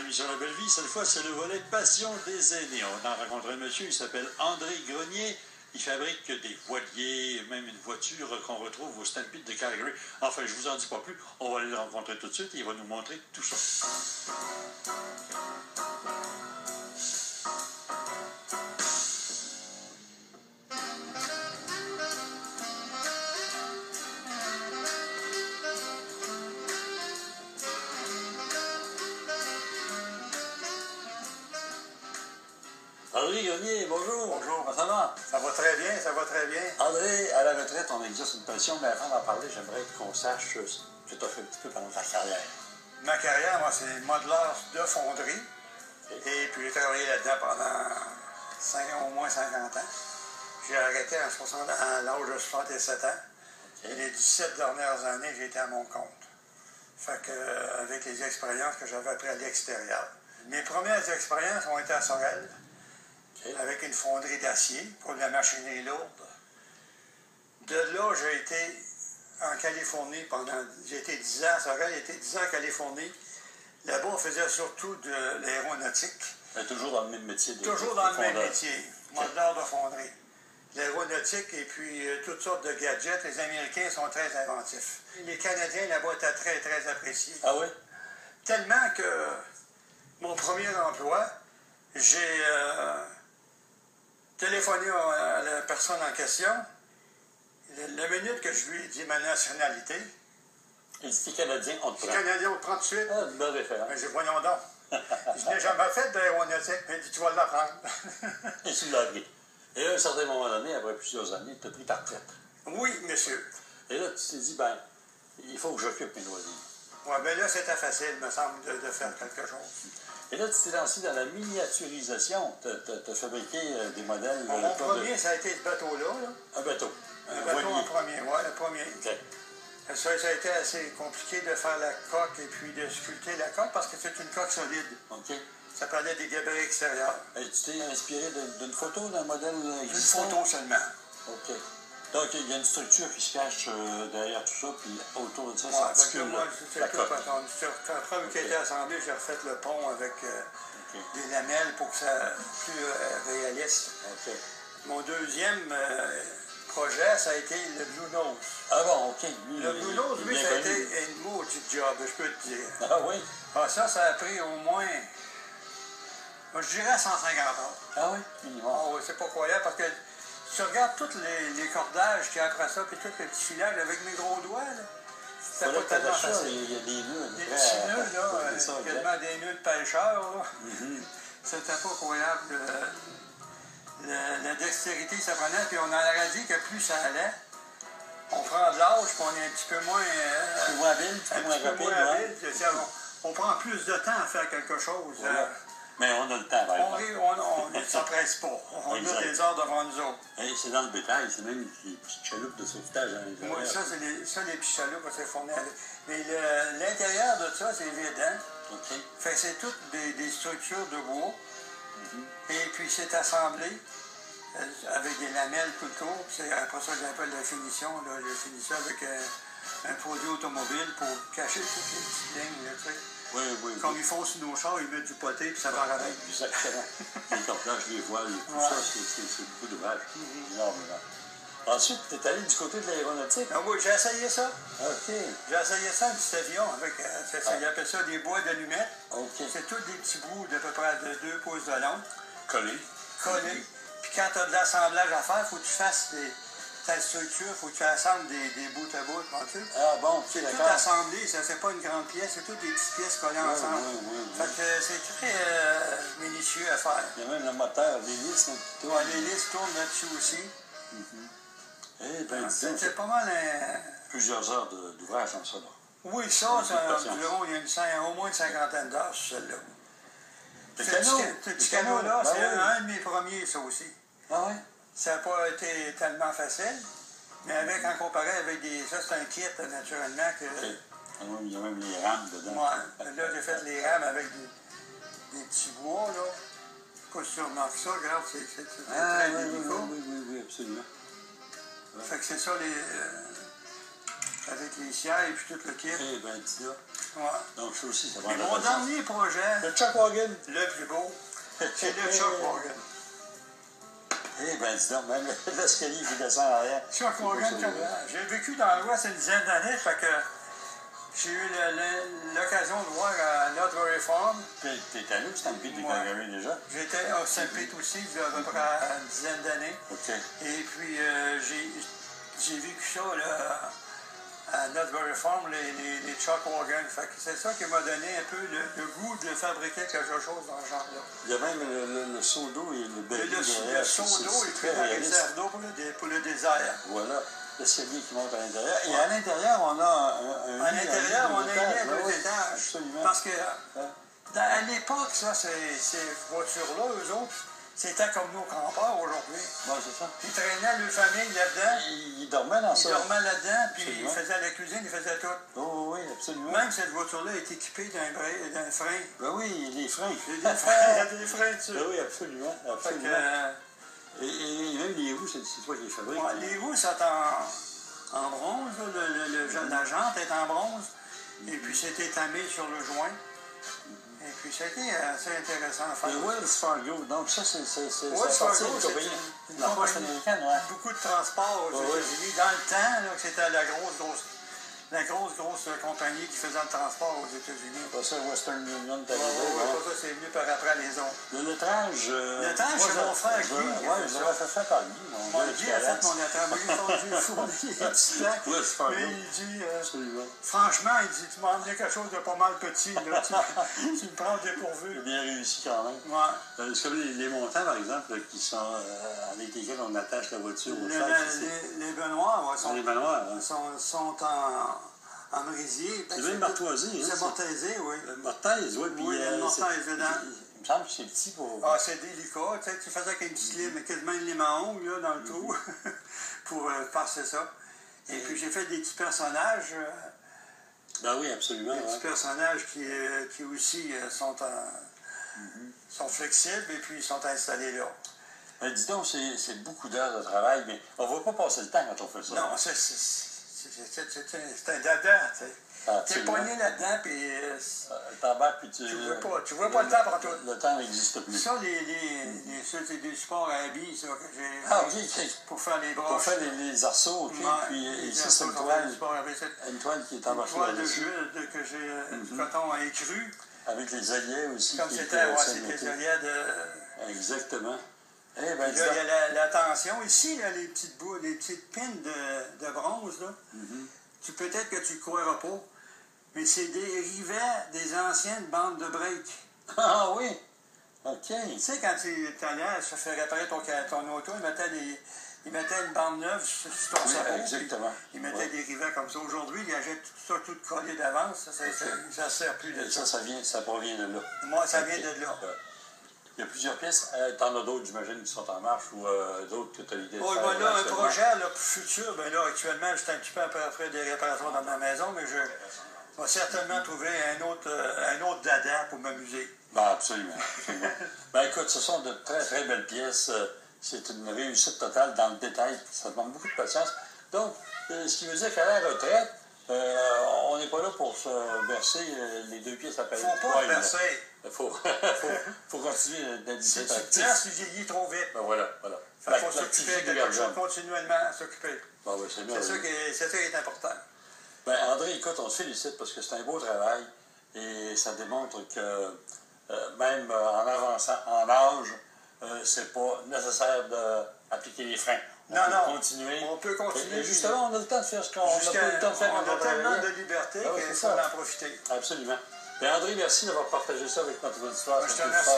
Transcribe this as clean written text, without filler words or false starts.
l'émission La Belle Vie. Cette fois, c'est le volet Passion des aînés. On a rencontré un monsieur, il s'appelle André Grenier. Il fabrique des voiliers, même une voiture qu'on retrouve au Stampede de Calgary. Enfin, je vous en dis pas plus. On va aller le rencontrer tout de suite et il va nous montrer tout ça. André Grenier, bonjour. Bonjour. Comment ça va? Ça va très bien, ça va très bien. André, à la retraite, on exerce une passion, mais avant d'en parler, j'aimerais qu'on sache ce que tu as fait un petit peu pendant ta carrière. Ma carrière, moi, c'est modeleur de fonderie. Okay. Et puis, j'ai travaillé là-dedans pendant au moins 50 ans. J'ai arrêté à l'âge de 67 ans. Okay. Et les 17 dernières années, j'ai été à mon compte. Fait que, avec les expériences que j'avais apprises à l'extérieur. Mes premières expériences ont été à Sorel. Okay. Avec une fonderie d'acier pour de la machinerie lourde. De là, j'ai été en Californie j'ai été 10 ans à Sorel, j'ai été 10 ans en Californie. Là-bas, on faisait surtout de l'aéronautique. Mais toujours dans le même métier. Toujours dans le même métier, modeleur de fonderie. L'aéronautique et puis toutes sortes de gadgets. Les Américains sont très inventifs. Les Canadiens là-bas étaient très, très appréciés. Ah oui? Tellement que mon premier emploi, j'ai téléphoné à la personne en question. La minute que je lui ai dit ma nationalité. Il dit Canadien, on te prend. Canadien, on te prend tout de suite. Ah, une bonne référence. Mais j'ai voyons donc. Je n'ai jamais fait d'aéronautique, mais il dit tu vas l'apprendre. Et tu l'as pris. Et à un certain moment donné, après plusieurs années, tu as pris ta retraite. Oui, monsieur. Et là, tu t'es dit, ben, il faut que j'occupe mes loisirs. Oui, bien là, c'était facile, me semble, de faire quelque chose. Et là, tu t'es lancé dans la miniaturisation. Tu as fabriqué des modèles. Mon premier, ça a été ce bateau-là. Là. Un bateau. Un bateau en premier, oui, le premier. Okay. Ça a été assez compliqué de faire la coque et puis de sculpter la coque parce que c'est une coque solide. OK. Ça parlait des gabarits extérieurs. Et tu t'es inspiré d'une photo, d'un modèle existant? Une photo seulement. OK. Donc, il y a une structure qui se cache derrière tout ça, puis autour de ça, ouais, c'est moi, c'est tout. Quand qui a été assemblé, j'ai refait le pont avec des lamelles pour que ça soit plus réaliste. OK. Mon deuxième projet, ça a été le Blue Nose. Ah bon, OK. Lui, le Blue Nose, lui, ça a été une maudite job, je peux te dire. Ah oui? Ah, ça a pris au moins, je dirais 150 heures. Ah oui? Minimum. Oh, oui, c'est pas croyable parce que tu regardes tous les cordages qu'il y a après ça, puis tous les petits filages avec mes gros doigts, là. C'était pas tellement facile. Il y a des nœuds. Des petits nœuds, là, quasiment des nœuds de pêcheurs, là. C'était pas croyable. La dextérité, ça prenait, puis on en aurait dit que plus ça allait, on prend de l'âge, puis on est un petit peu moins... plus moins habile, un petit peu moins rapide. On prend plus de temps à faire quelque chose. Voilà. Mais on a le temps, on ne s'empresse pas. On a des heures devant nous autres. Et c'est dans le bétail, c'est même les petites chaloupes de sauvetage à l'intérieur. Oui, ça, les petits chaloupes, c'est fourni. Mais l'intérieur de ça, c'est vide, hein? OK. Fait que c'est toutes des structures de bois. Et puis, c'est assemblé avec des lamelles tout le tour. C'est après ça que j'appelle la finition. Là. Je finis ça avec un produit automobile pour cacher toutes les petites lignes, là, tu sais. Oui, oui. Comme ils font sur nos chars, ils mettent du poté puis ça va avec. Exactement. Les cordages, les voiles, tout ça, c'est beaucoup d'ouvrage. Énormément. Ensuite, tu es allé du côté de l'aéronautique. Ah oui, j'ai essayé ça. OK. J'ai essayé ça, un petit avion avec, ils appellent ça des bois d'allumettes. OK. C'est tous des petits bouts d'à peu près de 2 pouces de long. Collés. Collés. Puis quand tu as de l'assemblage à faire, il faut que tu fasses ta structure, il faut que tu assembles des bouts à bout, tu sais. Ah bon, c'est tout assemblé, c'est pas une grande pièce, c'est toutes des petites pièces collées ensemble. Oui. Fait que c'est très minutieux à faire. Il y a même le moteur, l'hélice. Oui, l'hélice tourne là-dessus aussi. Eh bien, c'est pas mal plusieurs heures d'ouvrage comme ça, là. Oui, ça, environ, il y a au moins une cinquantaine d'heures sur celle-là. Ce petit canot-là, c'est un de mes premiers, ça aussi. Ah oui? Ça n'a pas été tellement facile, mais en comparé avec ça, c'est un kit, naturellement. Il y a même les rames dedans. Ouais, là, j'ai fait les rames avec des petits bois, là. Je sais pas si tu remarques ça, regarde, c'est très délicat. Oui, absolument. Fait que c'est ça, avec les sièges et puis tout le kit. Eh bien, dis là. Ouais. Donc, ça aussi, ça va Et mon dernier projet, le Chuck Wagon. le plus beau, c'est le Chuck Wagon. Eh bien, dis donc, même l'escalier qui descend en arrière. Chuck Wagon, j'ai vécu dans l'Ouest une dizaine d'années, fait que j'ai eu l'occasion de voir à Notre Farm. T'es allé au Stampede de Calgary déjà? J'étais au Stampede aussi, il y a à peu près une dizaine d'années. OK. Et puis, j'ai vécu ça là, à Notre Farm, les Chuck Wagon. Fait que c'est ça qui m'a donné un peu le goût de fabriquer quelque chose dans ce genre-là. Il y a même le seau d'eau et le bélier derrière. Le seau d'eau est pris dans la réserve d'eau pour le désert. Voilà. L'escalier qui monte à l'intérieur. Et à l'intérieur, on a un lit. À l'intérieur, on a un lit à 2 étages. Absolument. Parce que à l'époque, ça, ces voitures-là, eux autres, c'était comme nos grands-pères aujourd'hui. Oui, c'est ça. Ils traînaient leur famille là-dedans. Ils dormaient dans ça. Ils dormaient là-dedans, puis Absolument. ils faisaient la cuisine, ils faisaient tout. Oh, oui, absolument. Même cette voiture-là est équipée d'un frein. Ben oui, les freins. Il y a des freins dessus. Ben oui, absolument. Fait absolument. que, Et même les roues, c'est toi qui les fabriques. ouais, les roues sont en bronze, la jante est en bronze, et puis c'est étamé sur le joint. Et puis c'était assez intéressant à faire. Le Wells Fargo, donc ça, c'est Wells sorti Fargo, d'une c'est compagnie. une La poste compagnie. américaine, ouais. Beaucoup de transport aux États-Unis. Dans le temps, là, c'était la grosse compagnie qui faisait le transport aux États-Unis. Pas ça, Western Union, t'as Ça, c'est venu par après les autres. Le lettrage. Le lettrage, c'est mon frère Guy. Oui, je l'avais fait par Guy. Mon Guy a fait mon lettrage. Moi, j'ai fondu le four, il est petit sac. Mais il dit, franchement, il dit, tu m'as emmené quelque chose de pas mal petit. Là. Tu me prends au dépourvu. C'est bien réussi quand même. Ouais. C'est comme les montants, par exemple, qui sont avec lesquels on attache la voiture au fer. Les Benoît, sont les manoirs. Sont en brésier. C'est même martoisé. C'est mortaisé, oui. Mortaise, oui. Oui, il y a une mortaise dedans. Il me semble que c'est petit pour. Ah, c'est délicat. Tu sais, tu faisais avec une petite lime, quasiment une lime à ongles, là, dans le trou, pour passer ça. Et puis, j'ai fait des petits personnages. Ben oui, absolument. Des petits personnages qui aussi sont flexibles et puis ils sont installés là. Ben, dis donc, c'est beaucoup d'heures de travail, mais on ne va pas passer le temps quand on fait ça. Non, c'est un dada, tu sais. T'es pogné là-dedans, puis t'embarques, puis tu vois pas le temps pour tout. Le temps n'existe plus. Ça, c'est des supports à billes, ça, que j'ai. Ah, OK. Pour faire les broches. Pour faire les arceaux, OK. Puis ici, c'est une toile qui est embarquée là-dessus. Une toile de jus que j'ai, coton écru. Avec les œillets aussi. Comme c'était les œillets de... Exactement. Eh ben, là, il y a la tension. Ici, là, les petites pins de bronze, là. Peut-être que tu ne croiras pas, mais c'est des rivets des anciennes bandes de break. Ah oui? OK. Tu sais, quand tu allais se faire réparer ton auto, ils mettaient une bande neuve sur ton cerveau. Exactement. Ils mettaient des rivets comme ça. Aujourd'hui, ils achètent tout ça, tout collé d'avance. Ça ne sert plus de ça. Ça provient de là. Moi, ça vient de là. Il y a plusieurs pièces. T'en as d'autres, j'imagine, qui sont en marche ou d'autres que tu as l'idée de faire. Ben là, un projet là, futur, ben là, actuellement, j'étais un petit peu après des réparations dans ma maison, mais je vais certainement trouver un autre dada pour m'amuser. Ben, absolument. Ben, écoute, ce sont de très, très belles pièces. C'est une réussite totale dans le détail. Ça demande beaucoup de patience. Donc, ce qui veut dire qu'à la retraite, on n'est pas là pour se verser les 2 pièces à payer. Faut pas se verser. Faut continuer d'être si tu te verses, tu vieillis trop vite. Ben voilà. Il faut s'occuper de quelque chose, continuellement s'occuper. Ben oui, c'est ça qui est important. Ben, André, écoute, on te félicite parce que c'est un beau travail et ça démontre que même en avançant en âge, c'est pas nécessaire d'appliquer les freins. On peut continuer. Et justement, on a le temps de faire ce qu'on n'a pas le temps de faire. On a tellement de liberté qu'il faut en profiter. Absolument. Et André, merci d'avoir partagé ça avec notre auditoire. Je te remercie.